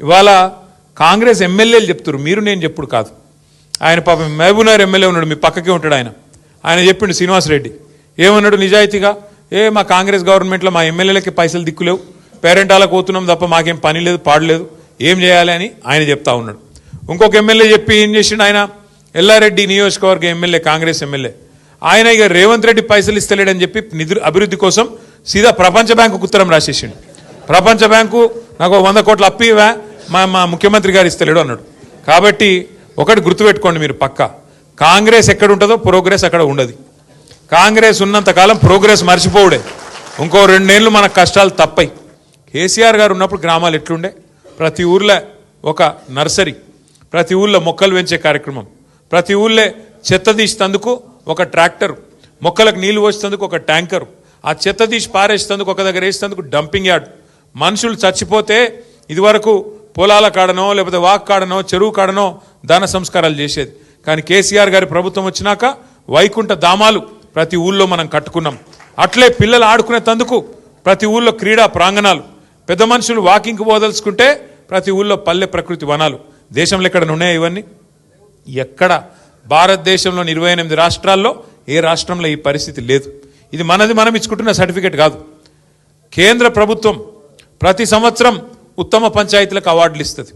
ఇవాళ కాంగ్రెస్ ఎమ్మెల్యేలు చెప్తారు, మీరు నేను చెప్పుడు కాదు. ఆయన పాపం మహబూబ్నగర్ ఎమ్మెల్యే ఉన్నాడు, మీ పక్కకే ఉంటాడు ఆయన చెప్పిండు శ్రీనివాసరెడ్డి ఏమన్నాడు నిజాయితీగా, మా కాంగ్రెస్ గవర్నమెంట్లో మా ఎమ్మెల్యేలకి పైసలు దిక్కులేవు, పేరెంటాలకు పోతున్నాం తప్ప మాకేం పని లేదు పాడలేదు, ఏం చేయాలి అని ఆయన చెప్తా ఉన్నాడు. ఇంకొక ఎమ్మెల్యే చెప్పి ఏం చేసిండు, ఆయన ఎల్లారెడ్డి నియోజకవర్గ ఎమ్మెల్యే, కాంగ్రెస్ ఎమ్మెల్యే, ఆయన ఇక రేవంత్ రెడ్డి పైసలు ఇస్తలేడని చెప్పి నిధులు అభివృద్ధి కోసం సీదా ప్రపంచ బ్యాంకుకు ఉత్తరం రాసేసిండు. ప్రపంచ బ్యాంకు నాకు 100 కోట్ల అప్పు ఇవా, మా ముఖ్యమంత్రి గారు ఇస్తలేడు అన్నాడు. కాబట్టి ఒకటి గుర్తుపెట్టుకోండి మీరు పక్క, కాంగ్రెస్ ఎక్కడ ఉంటుందో ప్రోగ్రెస్ అక్కడ ఉండదు. కాంగ్రెస్ ఉన్నంతకాలం ప్రోగ్రెస్ మర్చిపోవుడే. ఇంకో 2 ఏళ్ళు మనకు కష్టాలు తప్పయి. కేసీఆర్ గారు ఉన్నప్పుడు గ్రామాలు ఎట్లుండే, ప్రతి ఊర్లో ఒక నర్సరీ, ప్రతి ఊళ్ళో మొక్కలు పెంచే కార్యక్రమం, ప్రతి ఊళ్ళో చెత్త తీసేందుకు ఒక ట్రాక్టర్, మొక్కలకు నీళ్లు పోసేందుకు ఒక ట్యాంకర్, ఆ చెత్త తీసి పారేసేందుకు ఒక దగ్గర వేసేందుకు డంపింగ్ యార్డ్. మనుషులు చచ్చిపోతే ఇదివరకు పొలాల కాడనో లేకపోతే వాక్ కాడనో చెరువు కాడనో దాన సంస్కారాలు చేసేది. కానీ కేసీఆర్ గారి ప్రభుత్వం వచ్చినాక వైకుంఠ ధామాలు ప్రతి ఊళ్ళో మనం కట్టుకున్నాం. అట్లే పిల్లలు ఆడుకునేందుకు ప్రతి ఊళ్ళో క్రీడా ప్రాంగణాలు, పెద్ద మనుషులు వాకింగ్కి పోదలుచుకుంటే ప్రతి ఊళ్ళో పల్లె ప్రకృతి వనాలు. దేశంలో ఎక్కడ ఉన్నాయా ఇవన్నీ? ఎక్కడ భారతదేశంలోని 28 రాష్ట్రాల్లో ఏ రాష్ట్రంలో ఈ పరిస్థితి లేదు. ఇది మనది మనం ఇచ్చుకుంటున్న సర్టిఫికేట్ కాదు. కేంద్ర ప్రభుత్వం ప్రతి సంవత్సరం ఉత్తమ పంచాయతీలకు అవార్డులు ఇస్తుంది.